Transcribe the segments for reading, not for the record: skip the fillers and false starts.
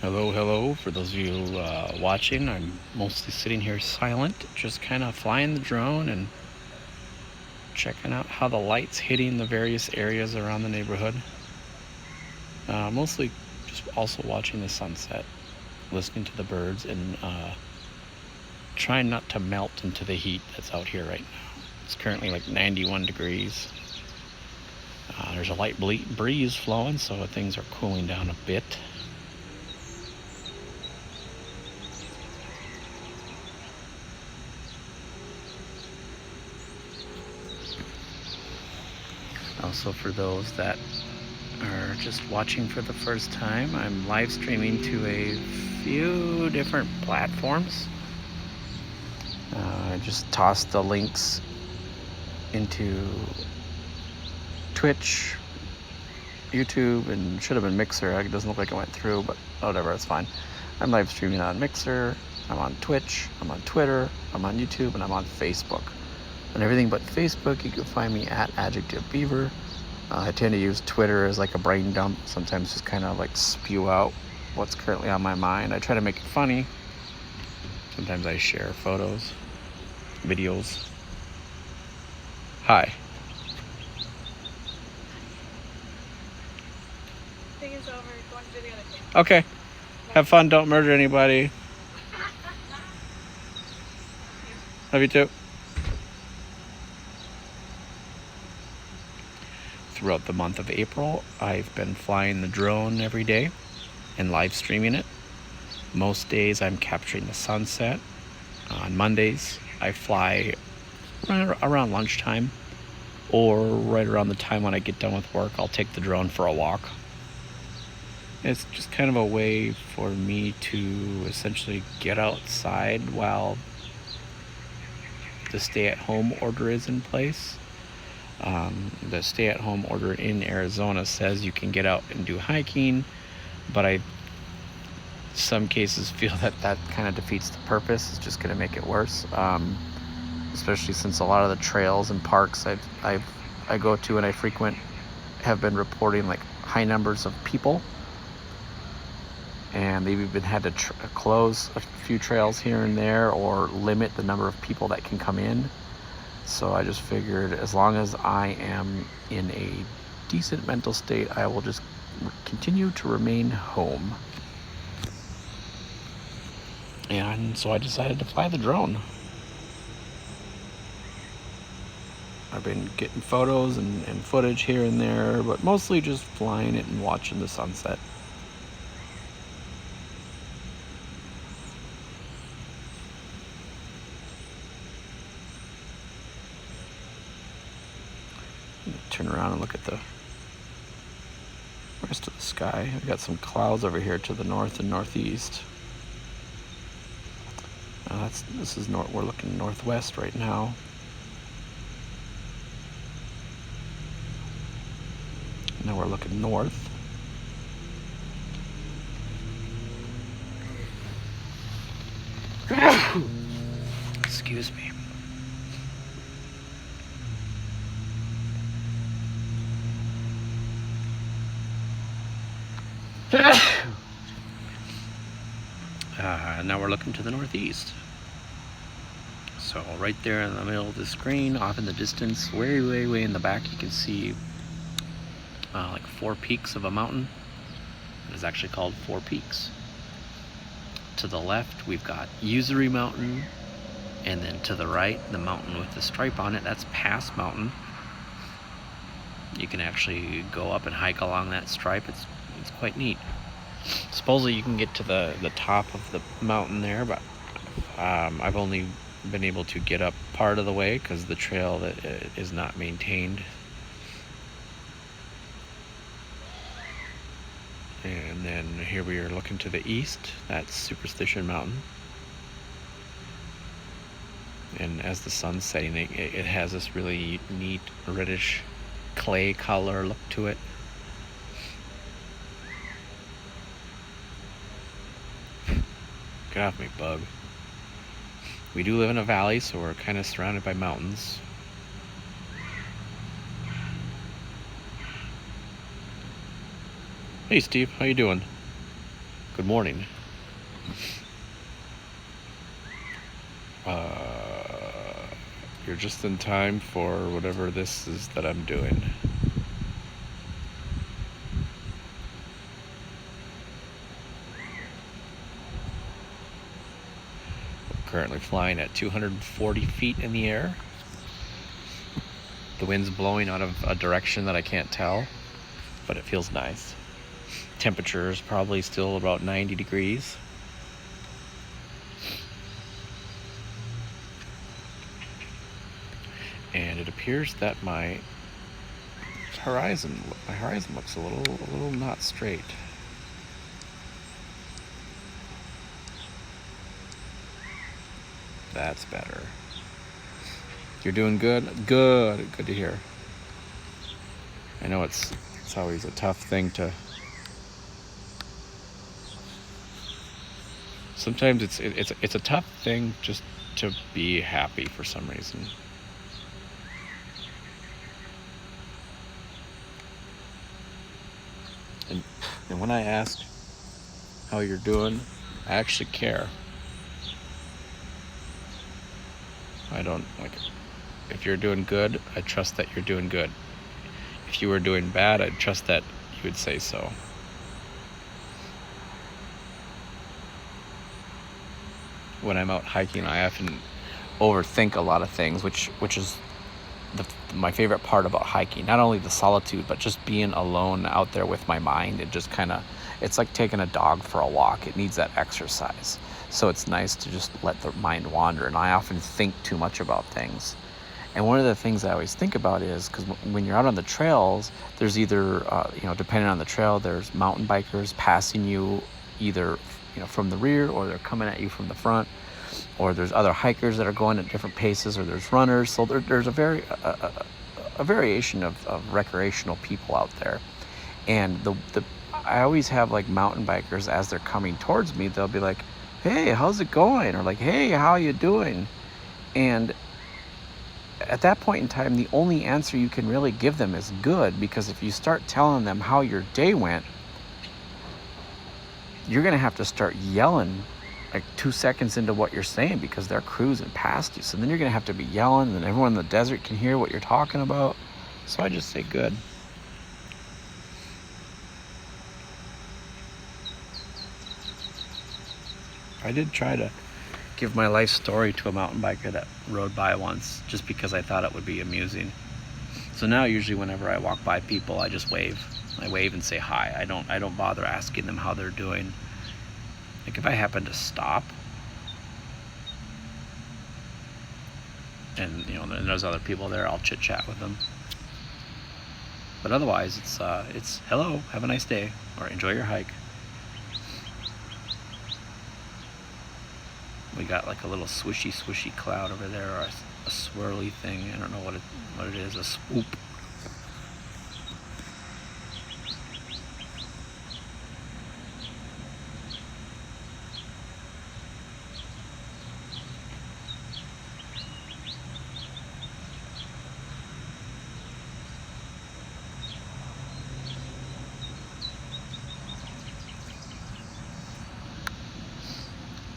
Hello, hello. For those of you watching, I'm mostly sitting here silent, just kind of flying the drone and checking out how the light's hitting the various areas around the neighborhood. Mostly just also watching the sunset, listening to the birds, and trying not to melt into the heat that's out here right now. It's currently like 91 degrees. There's a light breeze flowing, so things are cooling down a bit. Also, for those that are just watching for the first time, I'm live streaming to a few different platforms. I just tossed the links into Twitch, YouTube, and should have been Mixer. It doesn't look like it went through, but whatever, it's fine. I'm live streaming on Mixer, I'm on Twitch, I'm on Twitter, I'm on YouTube, and I'm on Facebook. On everything but Facebook, you can find me at Adjective Beaver. I tend to use Twitter as like a brain dump, sometimes just kind of like spew out what's currently on my mind. I try to make it funny. Sometimes I share photos, videos. Hi. Thing is over. Go on to the other thing. Okay. Have fun. Don't murder anybody. Love you too. Throughout the month of April, I've been flying the drone every day and live streaming it. Most days I'm capturing the sunset. On Mondays, I fly around lunchtime, or right around the time when I get done with work, I'll take the drone for a walk. It's just kind of a way for me to essentially get outside while the stay-at-home order is in place. The stay-at-home order in Arizona says you can get out and do hiking, but I, some cases, feel that kind of defeats the purpose. It's just going to make it worse, especially since a lot of the trails and parks I go to and I frequent have been reporting like high numbers of people, and they've even had to close a few trails here and there or limit the number of people that can come in. So I just figured as long as I am in a decent mental state, I will just continue to remain home. And so I decided to fly the drone. I've been getting photos and footage here and there, but mostly just flying it and watching the sunset. Turn around and look at the rest of the sky. We've got some clouds over here to the north and northeast. We're looking northwest right now. Now we're looking north. Excuse me. Now we're looking to the northeast. So right there in the middle of the screen, off in the distance, way in the back, you can see like 4 peaks of a mountain. It is actually called 4 Peaks. To the left, we've got Usery Mountain, and then to the right, the mountain with the stripe on it, that's Pass Mountain. You can actually go up and hike along that stripe. It's quite neat. Supposedly you can get to the top of the mountain there, but I've only been able to get up part of the way because the trail that is not maintained. And then here we are looking to the east. That's Superstition Mountain. And as the sun's setting, it has this really neat reddish clay color look to it. Get off me, bug. We do live in a valley, so we're kind of surrounded by mountains. Hey Steve, how you doing? Good morning. You're just in time for whatever this is that I'm doing. We're currently flying at 240 feet in the air. The wind's blowing out of a direction that I can't tell, but it feels nice. Temperature is probably still about 90 degrees. And it appears that my horizon looks a little not straight. That's better. You're doing good? Good to hear. I know it's always a tough thing to... Sometimes it's a tough thing just to be happy for some reason. And when I ask how you're doing, I actually care. I don't like it. If you're doing good, I trust that you're doing good. If you were doing bad, I trust that you would say so. When I'm out hiking, I often overthink a lot of things, which is my favorite part about hiking. Not only the solitude, but just being alone out there with my mind. It just kind of, it's like taking a dog for a walk. It needs that exercise. So it's nice to just let the mind wander. And I often think too much about things. And one of the things I always think about is, because when you're out on the trails, there's either, depending on the trail, there's mountain bikers passing you either, from the rear, or they're coming at you from the front, or there's other hikers that are going at different paces, or there's runners. So there's a variation of recreational people out there. And I always have like mountain bikers, as they're coming towards me, they'll be like, "Hey, how's it going?" Or like, "Hey, how you doing?" And at that point in time, the only answer you can really give them is good, because if you start telling them how your day went, you're going to have to start yelling like 2 seconds into what you're saying, because they're cruising past you. So then you're going to have to be yelling, and everyone in the desert can hear what you're talking about. So I just say good. I did try to give my life story to a mountain biker that rode by once, just because I thought it would be amusing. So now usually whenever I walk by people, I just wave. I wave and say hi. I don't bother asking them how they're doing. Like if I happen to stop and there's other people there, I'll chit chat with them. But otherwise it's hello, have a nice day, or enjoy your hike. We got like a little swishy cloud over there, or a swirly thing. I don't know what it is, a swoop.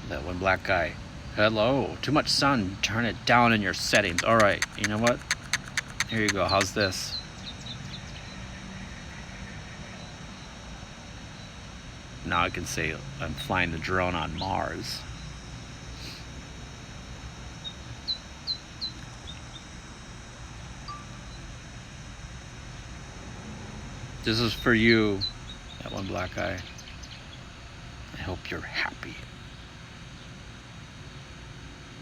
That one black guy. Hello. Too much sun. Turn it down in your settings. All right. You know what? Here you go. How's this? Now I can say I'm flying the drone on Mars. This is for you, that one black guy. I hope you're happy.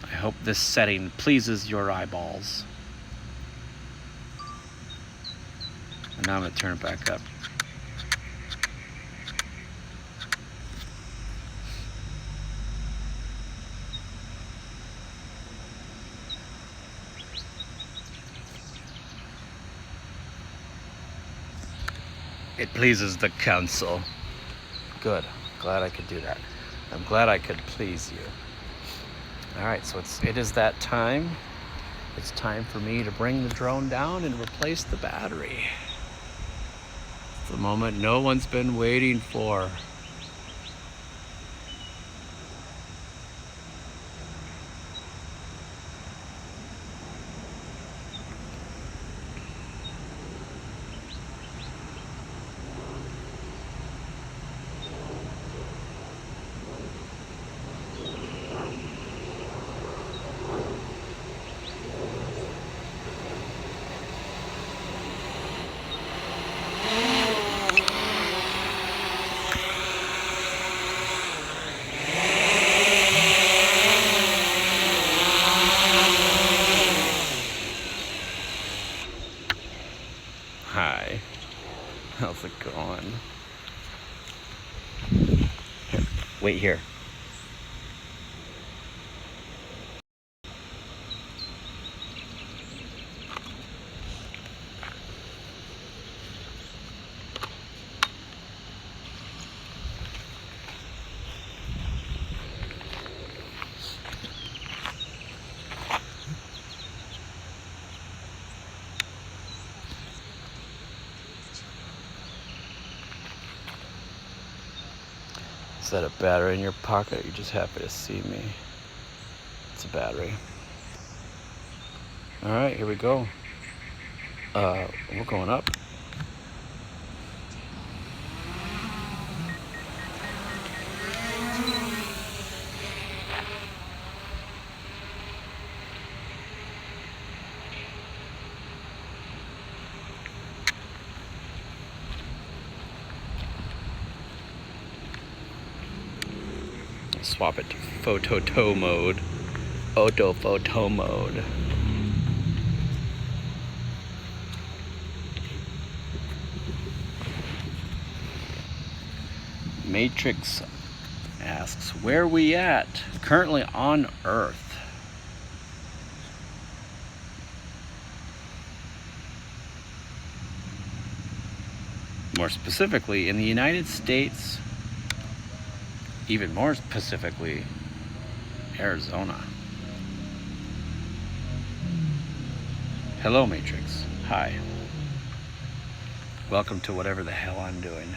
I hope this setting pleases your eyeballs. And now I'm going to turn it back up. It pleases the council. Good. Glad I could do that. I'm glad I could please you. All right, so it is that time. It's time for me to bring the drone down and replace the battery. It's the moment no one's been waiting for. Hi. How's it going? Here, wait here. Is that a battery in your pocket? You're just happy to see me. It's a battery. Alright, here we go. We're going up. Swap it to photo mode. Auto photo mode. Matrix asks, where are we at? Currently on Earth. More specifically, in the United States, even more specifically, Arizona. Hello, Matrix. Hi. Welcome to whatever the hell I'm doing.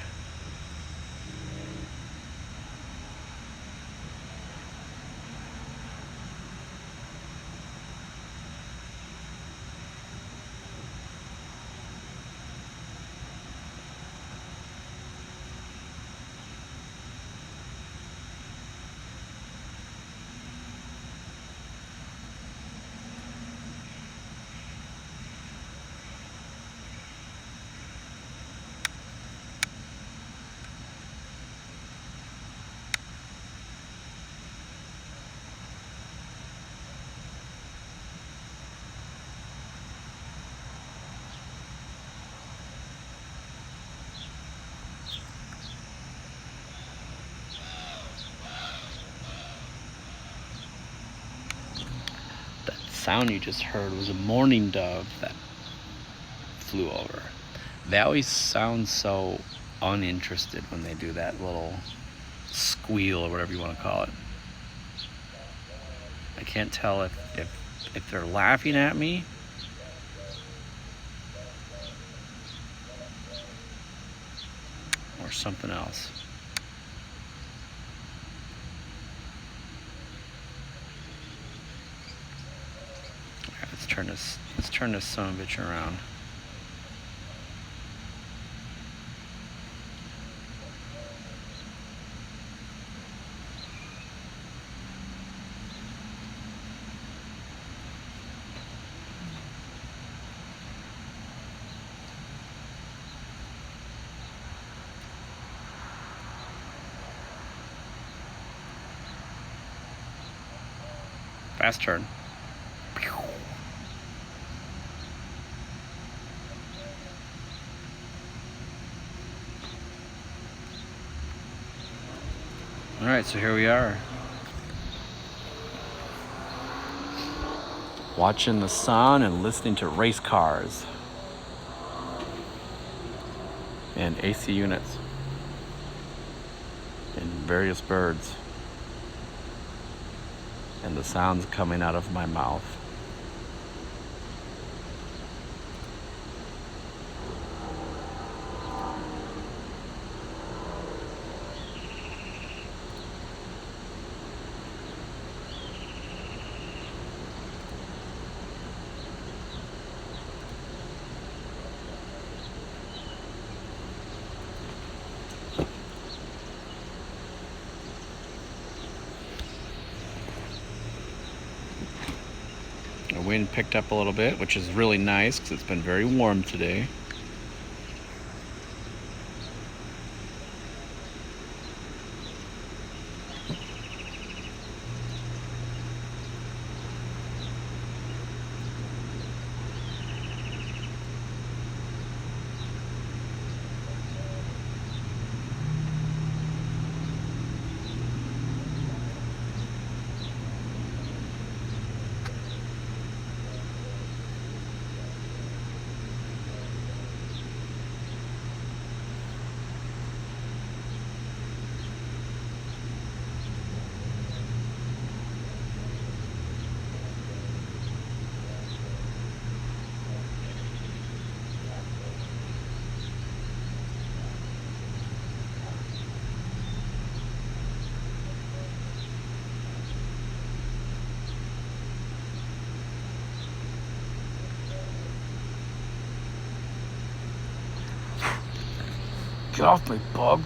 Sound you just heard was a mourning dove that flew over. They always sound so uninterested when they do that little squeal or whatever you want to call it. I can't tell if they're laughing at me or something else. Let's turn this son of a bitch around. Fast turn. Alright, so here we are. Watching the sun and listening to race cars and AC units and various birds and the sounds coming out of my mouth. The wind picked up a little bit, which is really nice because it's been very warm today. Get off me, bug.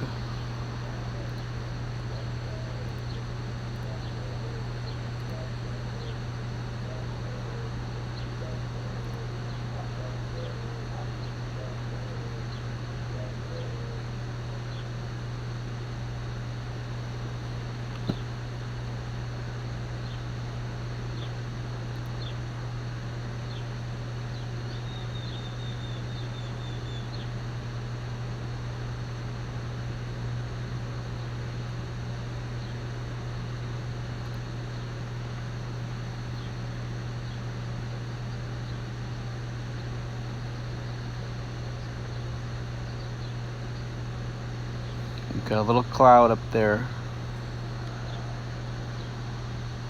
Got a little cloud up there,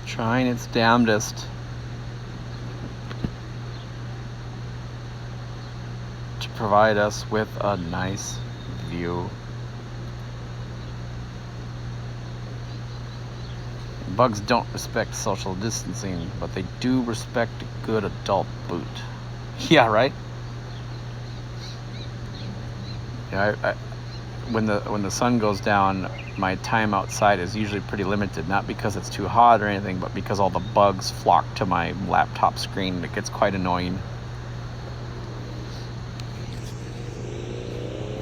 trying its damnedest to provide us with a nice view. Bugs don't respect social distancing, but they do respect a good adult boot. Yeah, right? Yeah, when the sun goes down, my time outside is usually pretty limited, not because it's too hot or anything, but because all the bugs flock to my laptop screen. It gets quite annoying.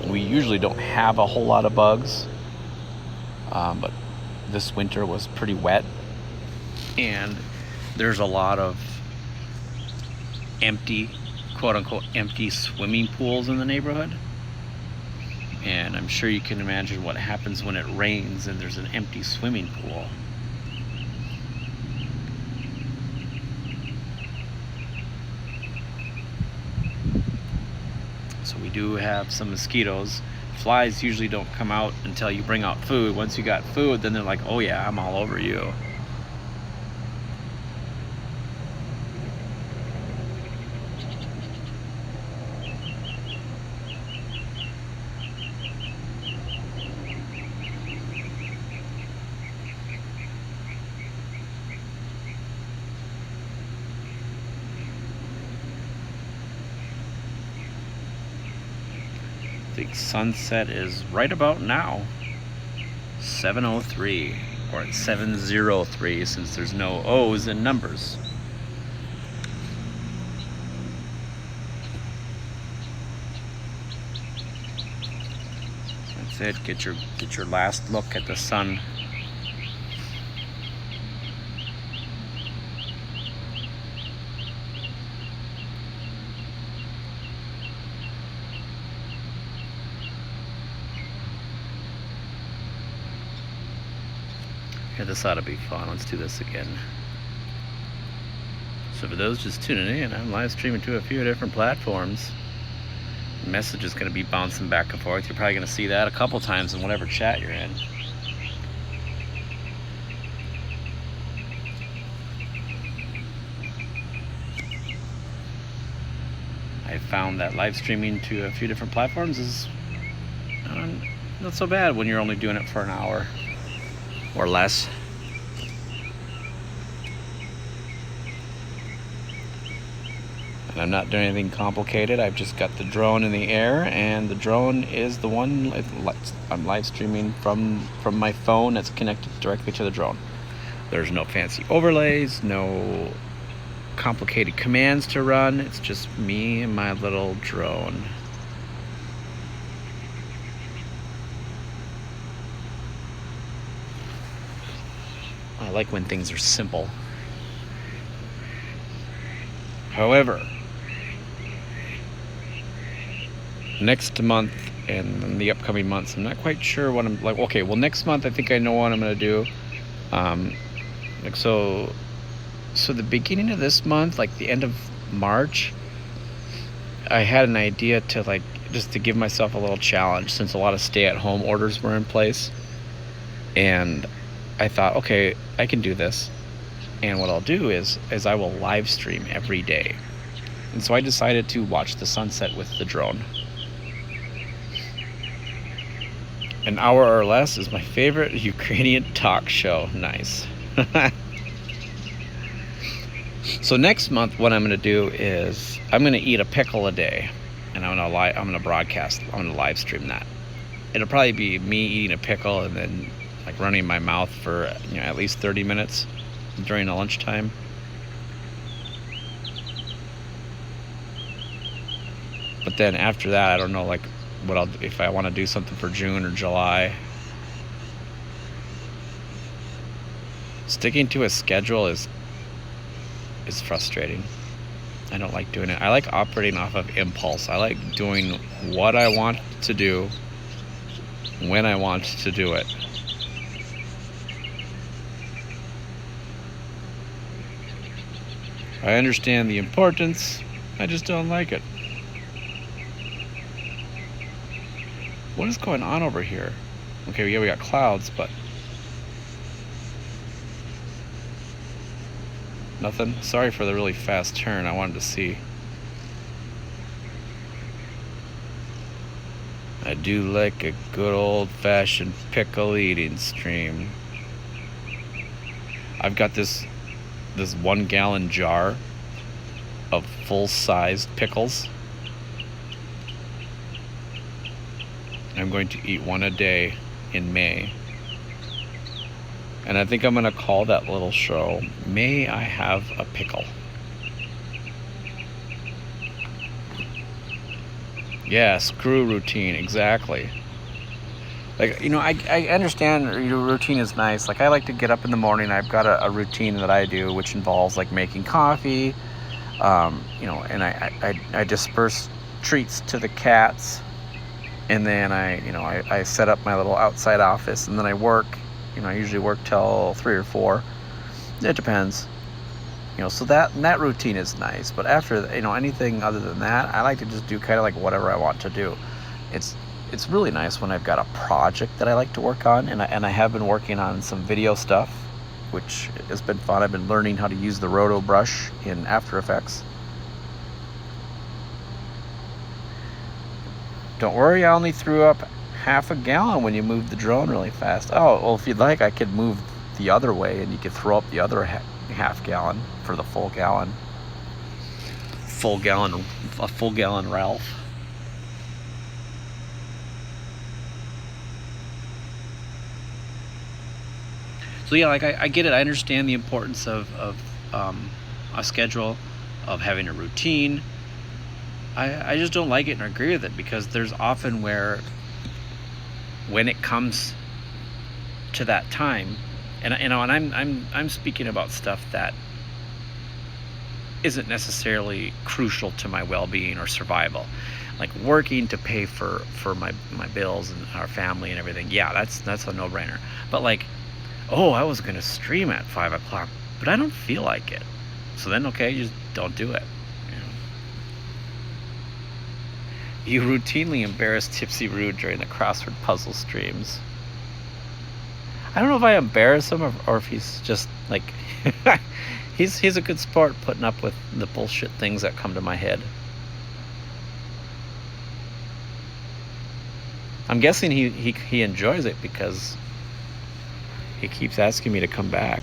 We usually don't have a whole lot of bugs, but this winter was pretty wet, and there's a lot of empty, quote-unquote empty swimming pools in the neighborhood. And I'm sure you can imagine what happens when it rains and there's an empty swimming pool. So we do have some mosquitoes. Flies usually don't come out until you bring out food. Once you got food, then they're like, oh yeah, I'm all over you. The sunset is right about now, 7:03, or it's 7:03 since there's no O's in numbers. That's it. Get your last look at the sun. Yeah, this ought to be fun. Let's do this again. So for those just tuning in, I'm live streaming to a few different platforms. The message is going to be bouncing back and forth. You're probably going to see that a couple times in whatever chat you're in. I found that live streaming to a few different platforms is not so bad when you're only doing it for an hour or less. And I'm not doing anything complicated. I've just got the drone in the air, and the drone is the one I'm live streaming from my phone that's connected directly to the drone. There's no fancy overlays, no complicated commands to run. It's just me and my little drone. I like when things are simple. However, next month and in the upcoming months, I'm not quite sure what I'm like. Okay, well, next month I think I know what I'm gonna do. So the beginning of this month, like the end of March, I had an idea to just to give myself a little challenge, since a lot of stay-at-home orders were in place, and I thought, okay, I can do this. And what I'll do is I will live stream every day. And so I decided to watch the sunset with the drone. An hour or less is my favorite Ukrainian talk show. Nice. So next month, what I'm going to do is I'm going to eat a pickle a day, and I'm going to broadcast. I'm going to live stream that. it'll probably be me eating a pickle and then like running my mouth for at least 30 minutes during the lunchtime. But then after that, I don't know like what I'll do, if I want to do something for June or July. Sticking to a schedule is frustrating. I don't like doing it. I like operating off of impulse. I like doing what I want to do when I want to do it. I understand the importance, I just don't like it. What is going on over here? Okay, yeah, we got clouds, but nothing. Sorry for the really fast turn. I wanted to see. I do like a good old-fashioned pickle eating stream. I've got this 1 gallon jar of full-sized pickles. I'm going to eat one a day in May. And I think I'm going to call that little show, May I Have a Pickle. Yeah, screw routine, exactly. Like, I understand your routine is nice. Like, I like to get up in the morning. I've got a routine that I do, which involves, like, making coffee, and I disperse treats to the cats. And then I set up my little outside office, and then I work. I usually work till 3 or 4. It depends. So that routine is nice. But after, anything other than that, I like to just do kind of like whatever I want to do. It's really nice when I've got a project that I like to work on, and I have been working on some video stuff, which has been fun. I've been learning how to use the Roto brush in After Effects. Don't worry, I only threw up half a gallon when you moved the drone really fast. Oh, well, if you'd like, I could move the other way and you could throw up the other half gallon for the full gallon. A full gallon Ralph. So yeah, like I get it. I understand the importance of a schedule, of having a routine. I just don't like it and agree with it, because there's often when it comes to that time, and I'm speaking about stuff that isn't necessarily crucial to my well-being or survival, like working to pay for my bills and our family and everything. Yeah, that's a no-brainer. But like, oh, I was gonna stream at 5 o'clock, but I don't feel like it. So then, okay, just don't do it. You routinely embarrass Tipsy Rude during the crossword puzzle streams. I don't know if I embarrass him or if he's just like he's a good sport putting up with the bullshit things that come to my head. I'm guessing he enjoys it because he keeps asking me to come back.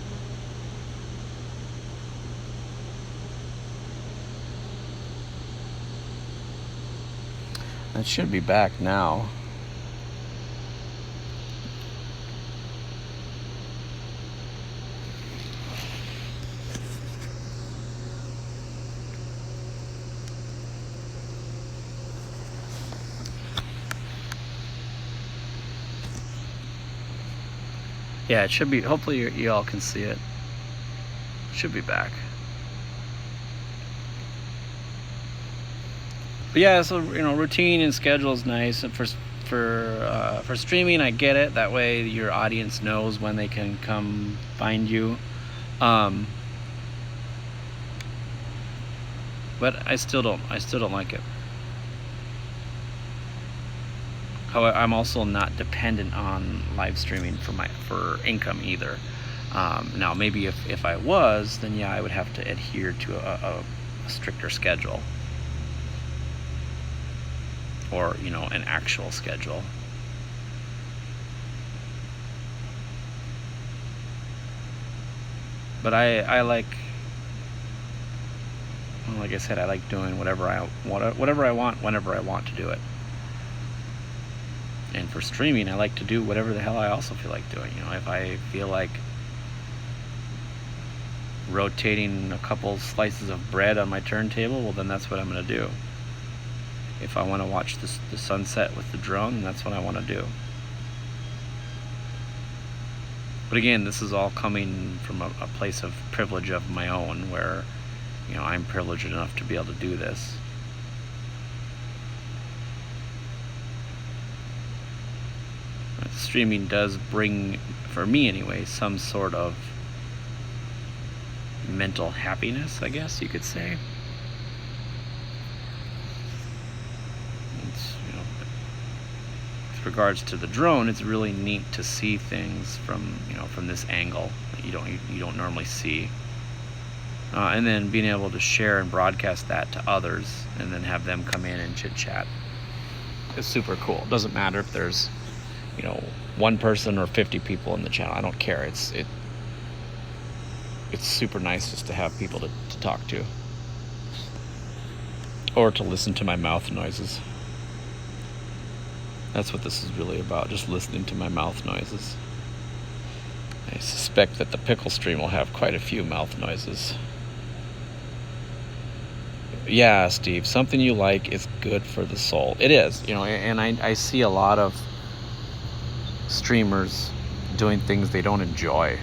It should be back now. Yeah, it should be. Hopefully you all can see it. Should be back. But yeah, so routine and schedule is nice, and for streaming, I get it. That way, your audience knows when they can come find you. But I still don't like it. However, I'm also not dependent on live streaming for income either. Now, maybe if I was, then yeah, I would have to adhere to a stricter schedule. Or an actual schedule. But I like, well, like I said, I like doing whatever I want whenever I want to do it. And for streaming, I like to do whatever the hell I also feel like doing. You know, if I feel like rotating a couple slices of bread on my turntable, well, then that's what I'm going to do. If I want to watch the sunset with the drone, that's what I want to do. But again, this is all coming from a place of privilege of my own, where, you know, I'm privileged enough to be able to do this. Streaming does bring, for me anyway, some sort of mental happiness, I guess you could say. It's, you know, with regards to the drone, it's really neat to see things from, you know, from this angle that you don't normally see. And then being able to share and broadcast that to others, and then have them come in and chit chat, is super cool. It doesn't matter if there's, you know, one person or 50 people in the channel. I don't care. It's super nice just to have people to talk to, or to listen to my mouth noises. That's what this is really about, just listening to my mouth noises. I suspect that the pickle stream will have quite a few mouth noises. Yeah, Steve, something you like is good for the soul. It is, you know, and I see a lot of streamers doing things they don't enjoy.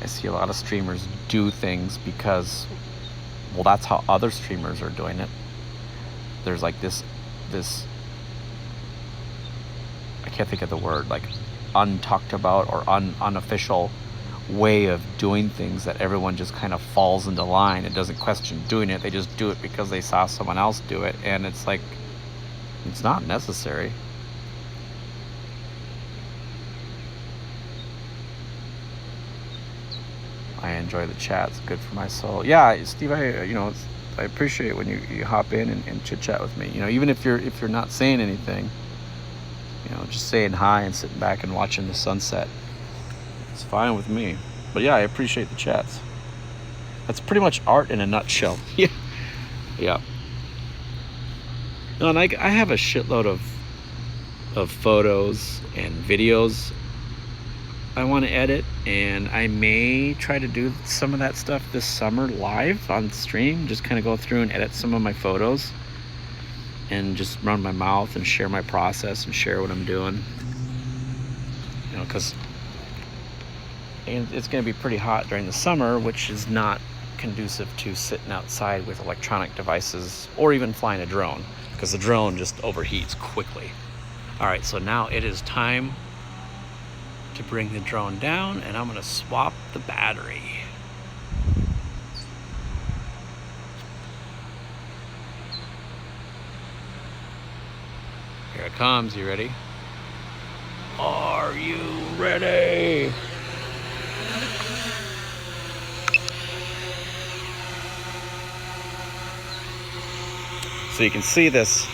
I see a lot of streamers do things because, well, that's how other streamers are doing it. There's like this I can't think of the word, like untalked about or unofficial way of doing things that everyone just kind of falls into line and doesn't question doing it. They just do it because they saw someone else do it, and it's like, it's not necessary. I enjoy the chat. It's good for my soul. Yeah, Steve, I appreciate when you hop in and chit chat with me. You know, even if you're not saying anything, you know, just saying hi and sitting back and watching the sunset, it's fine with me. But yeah, I appreciate the chats. That's pretty much art in a nutshell. Yeah. Yeah. No, and I have a shitload of photos and videos I want to edit, and I may try to do some of that stuff this summer live on stream. Just kind of go through and edit some of my photos and just run my mouth and share my process and share what I'm doing. You know, because it's going to be pretty hot during the summer, which is not conducive to sitting outside with electronic devices or even flying a drone, because the drone just overheats quickly. All right, so now it is time to bring the drone down, and I'm going to swap the battery. Here it comes. You ready? Are you ready? So you can see this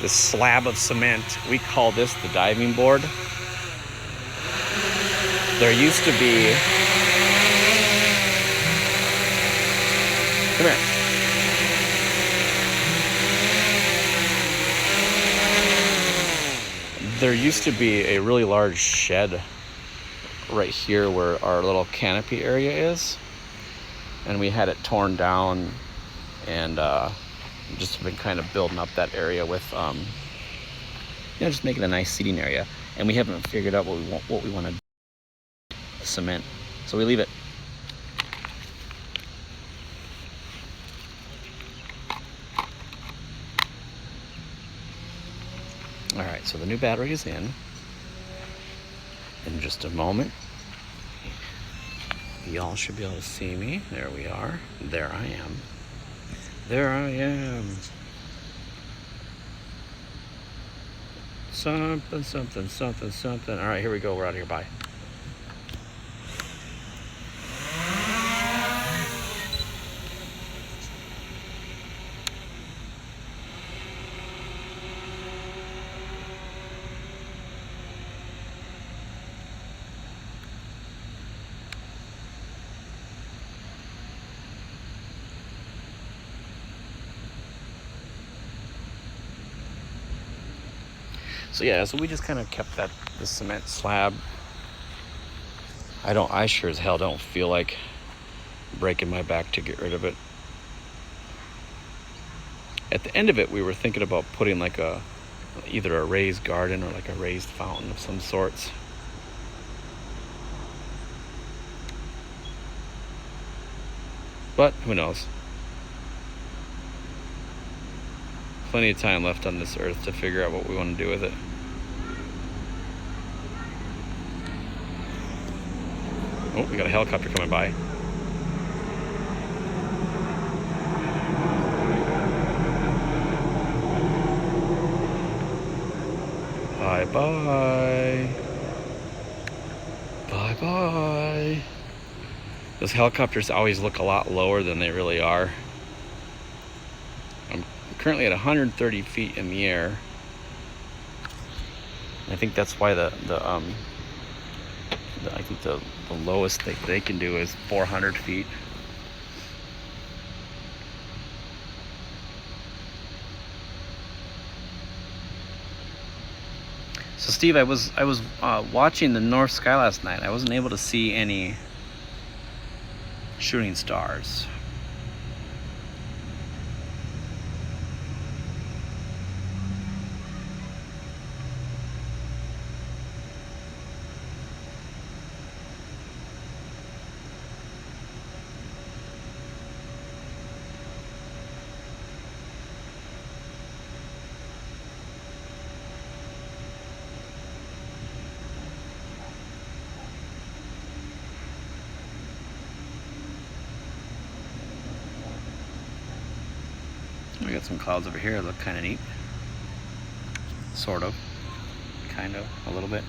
slab of cement. We call this the diving board. There used to be, come here. There used to be a really large shed right here where our little canopy area is, and we had it torn down, and just been kind of building up that area with, just making a nice seating area. And we haven't figured out what we want to do. Cement, so we leave it. All right, so the new battery is in just a moment. Y'all should be able to see me. There we are. There I am. There I am. Something, something, something, something. All right, here we go. We're out of here. Bye. So yeah, so we just kind of kept the cement slab. I sure as hell don't feel like breaking my back to get rid of it. At the end of it, we were thinking about putting like either a raised garden or like a raised fountain of some sorts. But who knows? Plenty of time left on this earth to figure out what we want to do with it. Oh, we got a helicopter coming by. Bye-bye. Bye-bye. Those helicopters always look a lot lower than they really are. I'm currently at 130 feet in the air. I think that's why I think the lowest they can do is 400 feet. So Steve, I was watching the North Sky last night. I wasn't able to see any shooting stars. We got some clouds over here that look kind of neat. Sort of. Kind of. A little bit.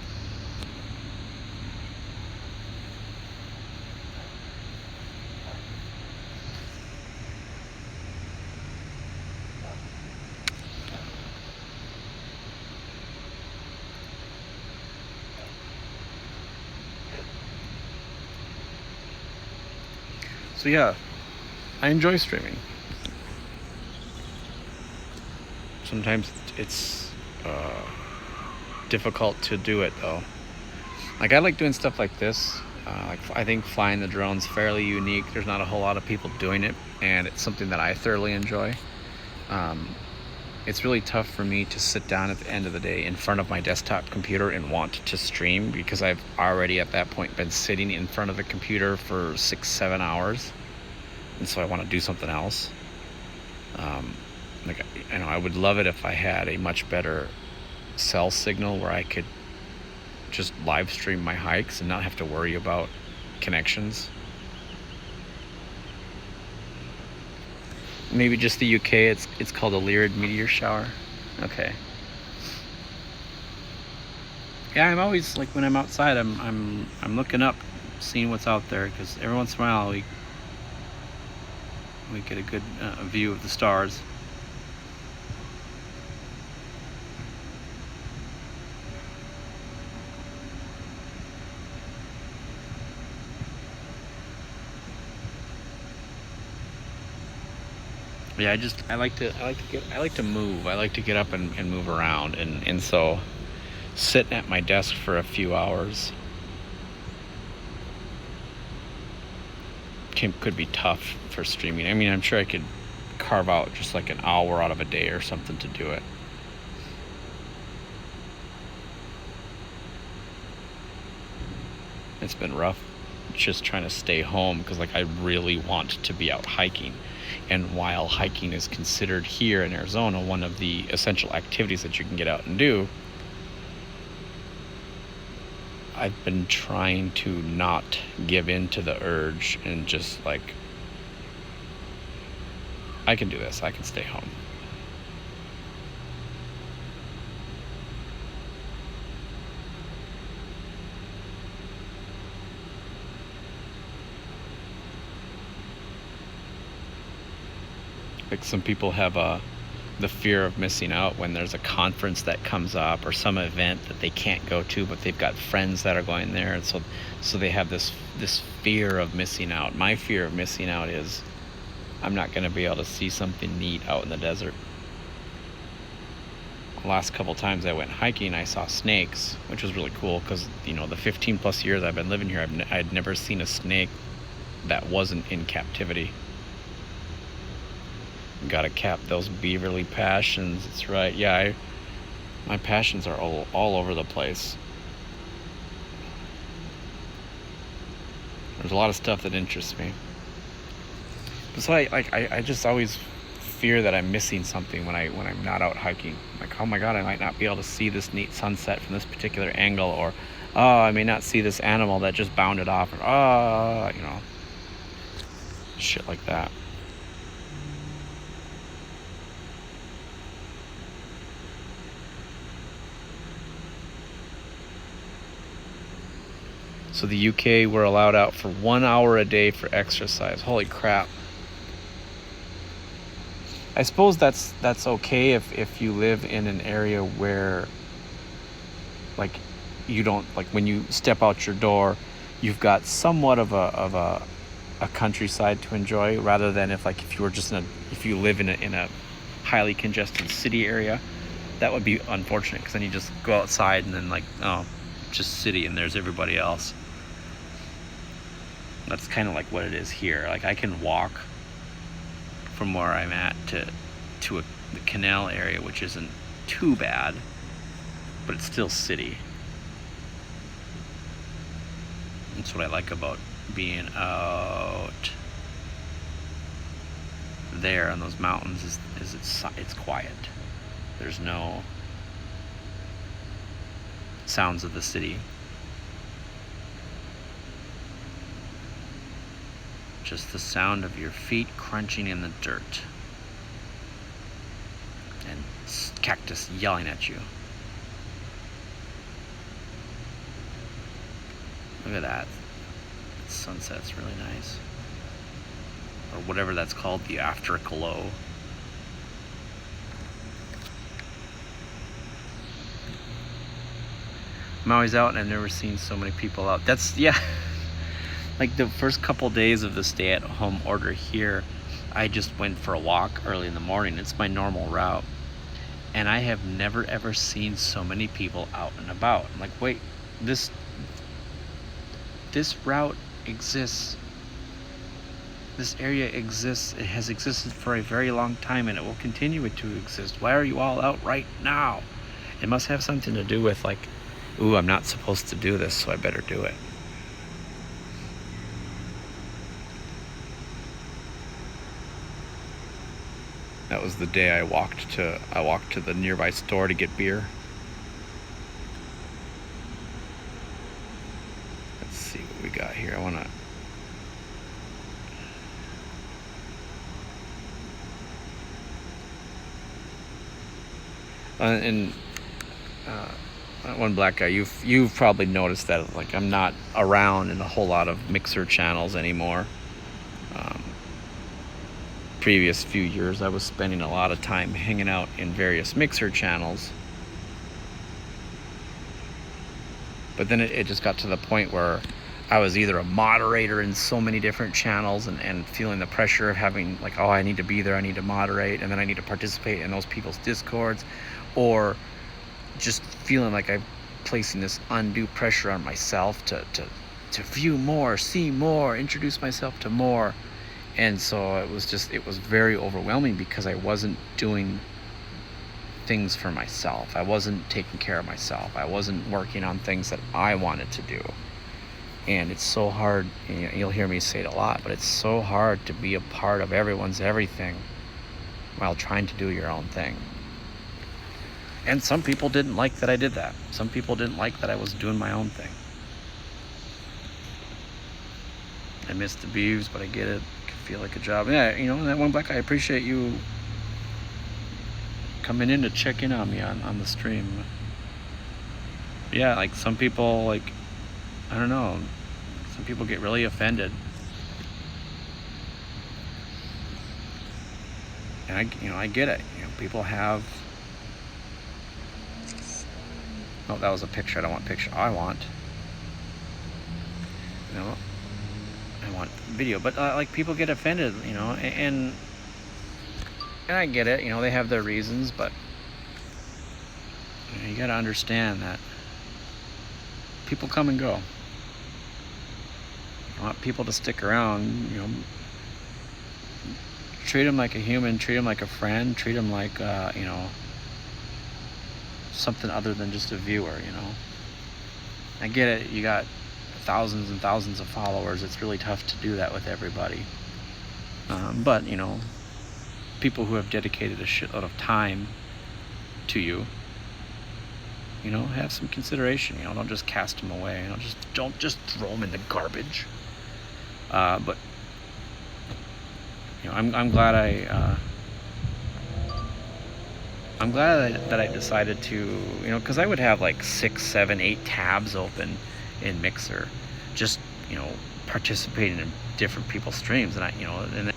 So yeah, I enjoy streaming. Sometimes it's difficult to do it though. Like I like doing stuff like this. I think flying the drone's fairly unique. There's not a whole lot of people doing it, and it's something that I thoroughly enjoy. It's really tough for me to sit down at the end of the day in front of my desktop computer and want to stream, because I've already at that point been sitting in front of the computer for 6-7 hours, and so I want to do something else. Like, you know, I would love it if I had a much better cell signal where I could just live stream my hikes and not have to worry about connections. Maybe just the UK. It's called a Lyrid meteor shower. Okay. Yeah, I'm always like, when I'm outside, I'm looking up, seeing what's out there, because every once in a while we get a good view of the stars. Yeah, I like to move. I like to get up and move around, and so sitting at my desk for a few hours could be tough for streaming. I mean, I'm sure I could carve out just like an hour out of a day or something to do it. It's been rough just trying to stay home, because like I really want to be out hiking. And while hiking is considered here in Arizona one of the essential activities that you can get out and do, I've been trying to not give in to the urge and just like, I can do this, I can stay home. Like some people have the fear of missing out when there's a conference that comes up or some event that they can't go to, but they've got friends that are going there, and so they have this fear of missing out. My fear of missing out is I'm not going to be able to see something neat out in the desert. the last couple times I went hiking, I saw snakes, which was really cool because, you know, the 15 plus years I've been living here, I'd never seen a snake that wasn't in captivity. Gotta cap those beaverly passions. It's right. Yeah, my passions are all over the place. There's a lot of stuff that interests me. So I just always fear that I'm missing something when I'm not out hiking. Like, oh my god, I might not be able to see this neat sunset from this particular angle, or oh, I may not see this animal that just bounded off, or oh, you know, shit like that. So the UK, we're allowed out for 1 hour a day for exercise. Holy crap. I suppose that's okay if you live in an area where, like, you don't, like, when you step out your door, you've got somewhat of a countryside to enjoy, rather than if you were just if you live in a highly congested city area. That would be unfortunate, because then you just go outside and then, like, oh, just city and there's everybody else. That's kind of like what it is here. Like, I can walk from where I'm at to the canal area, which isn't too bad, but it's still city. That's what I like about being out there on those mountains, is it's quiet. There's no sounds of the city. Just the sound of your feet crunching in the dirt and cactus yelling at you. Look at that. The sunset's really nice. Or whatever that's called, the afterglow. I'm always out and I've never seen so many people out. That's, yeah. Like, the first couple days of the stay-at-home order here, I just went for a walk early in the morning. It's my normal route. And I have never, ever seen so many people out and about. I'm like, wait, this route exists. This area exists. It has existed for a very long time, and it will continue to exist. Why are you all out right now? It must have something to do with, like, ooh, I'm not supposed to do this, so I better do it. That was the day I walked to the nearby store to get beer. Let's see what we got here. I wanna. One black guy, you've probably noticed that, like, I'm not around in a whole lot of mixer channels anymore. Previous few years, I was spending a lot of time hanging out in various mixer channels, but then it just got to the point where I was either a moderator in so many different channels and feeling the pressure of having, like, oh, I need to be there, I need to moderate, and then I need to participate in those people's discords, or just feeling like I'm placing this undue pressure on myself to view more, see more, introduce myself to more. And so it was very overwhelming, because I wasn't doing things for myself. I wasn't taking care of myself. I wasn't working on things that I wanted to do. And it's so hard, you'll hear me say it a lot, but it's so hard to be a part of everyone's everything while trying to do your own thing. And some people didn't like that I did that. Some people didn't like that I was doing my own thing. I miss the views, but I get it. Feel like a job. Yeah, that one black guy, I appreciate you coming in to check in on me on the stream. Yeah, like, some people, like, I don't know, some people get really offended, and I get it. People have. Oh, that was a picture. I don't want picture. I want video. But like, people get offended, and I get it. They have their reasons, but you got to understand that people come and go. You want people to stick around, treat them like a human, treat them like a friend, treat them like, something other than just a viewer, I get it, you got thousands and thousands of followers. It's really tough to do that with everybody. But, people who have dedicated a shitload of time to you, have some consideration. Don't just cast them away. Don't just throw them in the garbage. But I'm glad that I decided to, because I would have like 6, 7, 8 tabs open in Mixer, just participating in different people's streams, and and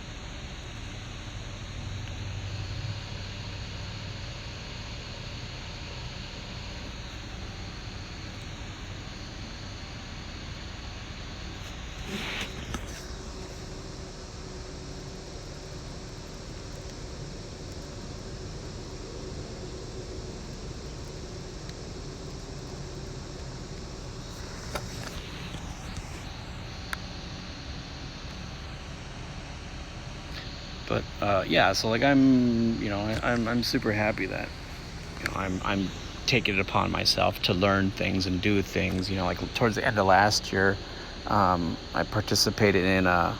but yeah, so like I'm super happy that I'm taking it upon myself to learn things and do things. Like towards the end of last year, I participated in a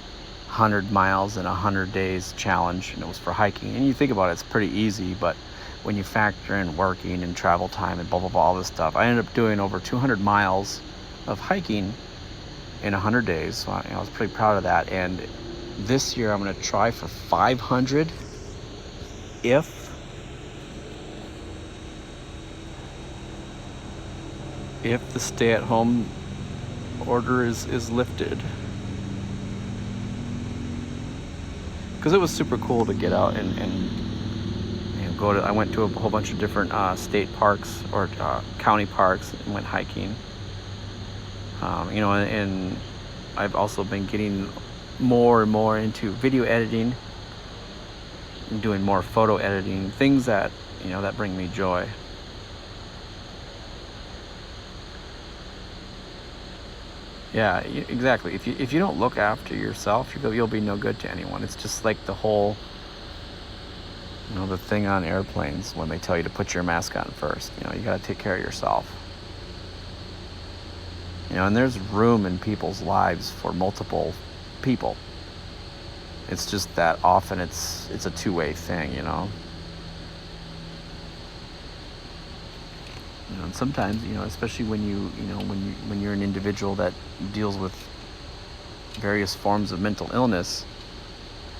100 miles in 100 days challenge, and it was for hiking. And you think about it, it's pretty easy, but when you factor in working and travel time and blah blah blah, all this stuff, I ended up doing over 200 miles of hiking in 100 days. So I was pretty proud of that. And this year I'm going to try for 500 if the stay-at-home order is lifted, because it was super cool to get out and go to. I went to a whole bunch of different state parks or county parks and went hiking. And I've also been getting more and more into video editing and doing more photo editing, things that that bring me joy. Yeah, exactly. If you don't look after yourself, you'll be no good to anyone. It's just like the whole the thing on airplanes when they tell you to put your mask on first. You got to take care of yourself. And there's room in people's lives for multiple people. It's just that often it's a two-way thing, And sometimes, especially when when you're an individual that deals with various forms of mental illness,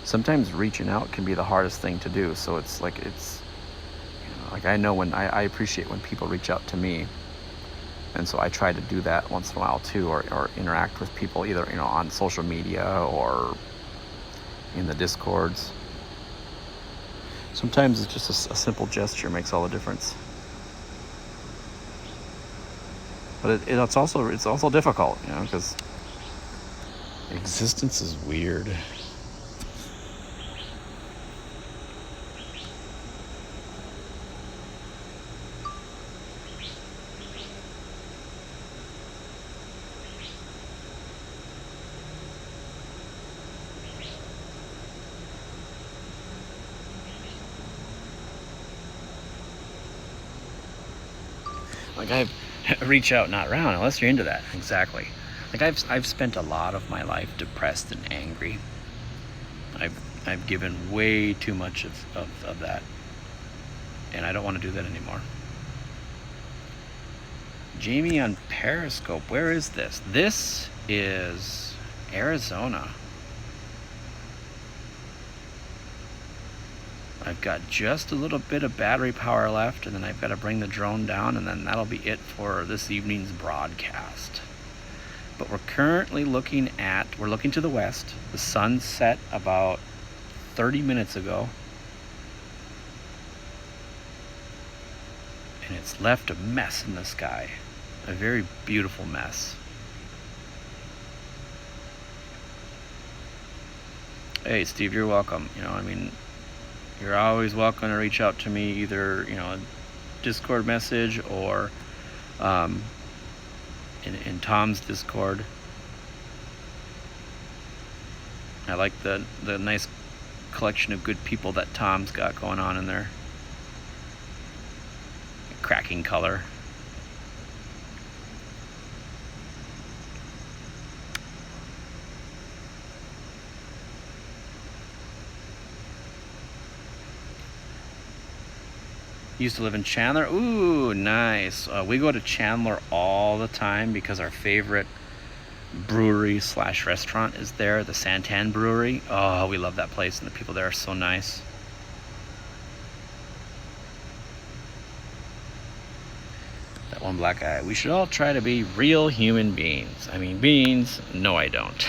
sometimes reaching out can be the hardest thing to do. So it's like I know when I appreciate when people reach out to me. And so I try to do that once in a while too, or interact with people either, on social media or in the Discords. Sometimes it's just a simple gesture makes all the difference. But it's also difficult, because existence is weird. Like reach out, not round, unless you're into that. Exactly. Like I've spent a lot of my life depressed and angry. I've given way too much of that, and I don't want to do that anymore. Jamie on Periscope, where is this? This is Arizona. I've got just a little bit of battery power left, and then I've got to bring the drone down, and then that'll be it for this evening's broadcast. But we're currently looking to the west. The sun set about 30 minutes ago, and it's left a mess in the sky, a very beautiful mess. Hey Steve, you're welcome. You're always welcome to reach out to me, either Discord message or in Tom's Discord. I like the nice collection of good people that Tom's got going on in there. Cracking color. Used to live in Chandler. Ooh, nice. We go to Chandler all the time because our favorite brewery / restaurant is there, the Santan Brewery. Oh, we love that place, and the people there are so nice. That one black guy. We should all try to be real human beings. I mean, beans? No, I don't.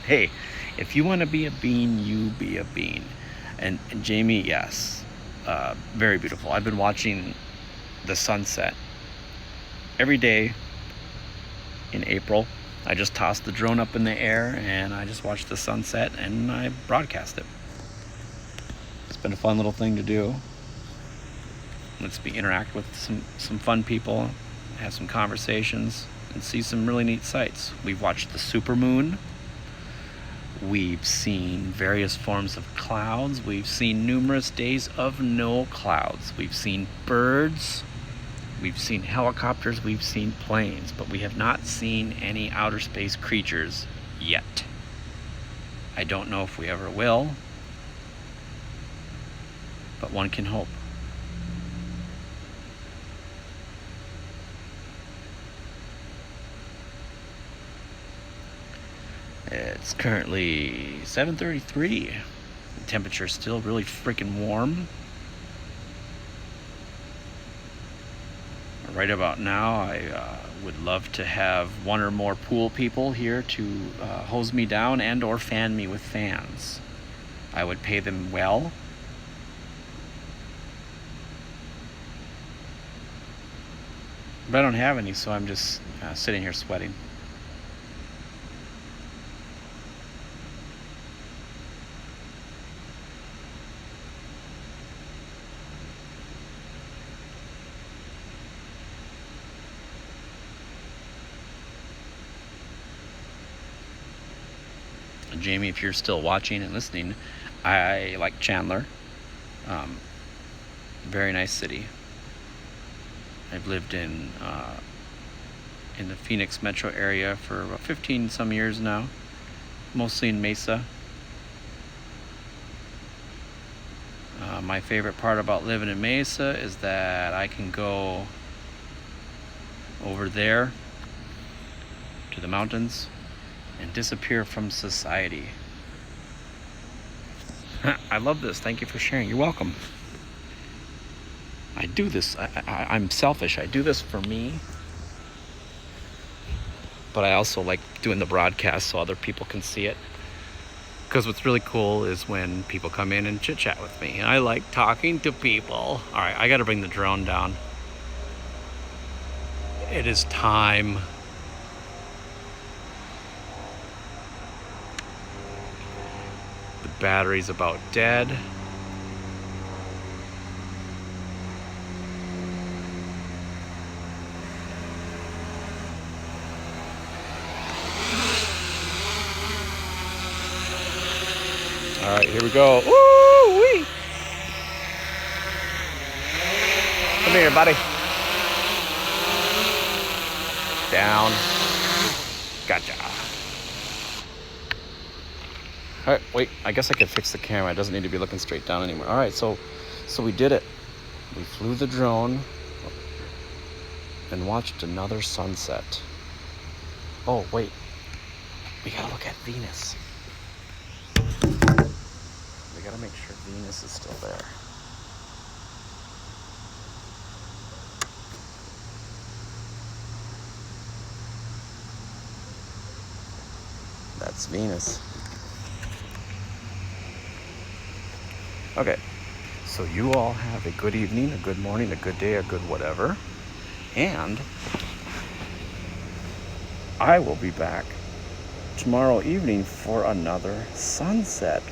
Hey, if you want to be a bean, you be a bean. And Jamie, yes. Very beautiful. I've been watching the sunset every day in April. I just tossed the drone up in the air and I just watched the sunset and I broadcast it. It's been a fun little thing to do. Let's interact with some fun people, have some conversations, and see some really neat sights. We've watched the supermoon. We've seen various forms of clouds. We've seen numerous days of no clouds. We've seen birds. We've seen helicopters. We've seen planes. But we have not seen any outer space creatures yet. I don't know if we ever will. But one can hope. It's currently 7:33. The temperature's still really freaking warm. Right about now, I would love to have one or more pool people here to hose me down and or fan me with fans. I would pay them well. But I don't have any, so I'm just sitting here sweating. Jamie, if you're still watching and listening, I like Chandler. Very nice city. I've lived in the Phoenix metro area for about 15 some years now, mostly in Mesa. My favorite part about living in Mesa is that I can go over there to the mountains and disappear from society. I love this. Thank you for sharing. You're welcome. I do this. I'm selfish. I do this for me. But I also like doing the broadcast so other people can see it. Because what's really cool is when people come in and chit chat with me. I like talking to people. All right, I got to bring the drone down. It is time. The battery's about dead. All right, here we go. Woo-wee! Come here, buddy. Down. Gotcha. All right, wait, I guess I could fix the camera. It doesn't need to be looking straight down anymore. All right, so we did it. We flew the drone and watched another sunset. Oh, wait. We gotta look at Venus. We gotta make sure Venus is still there. That's Venus. Okay, so you all have a good evening, a good morning, a good day, a good whatever. And I will be back tomorrow evening for another sunset.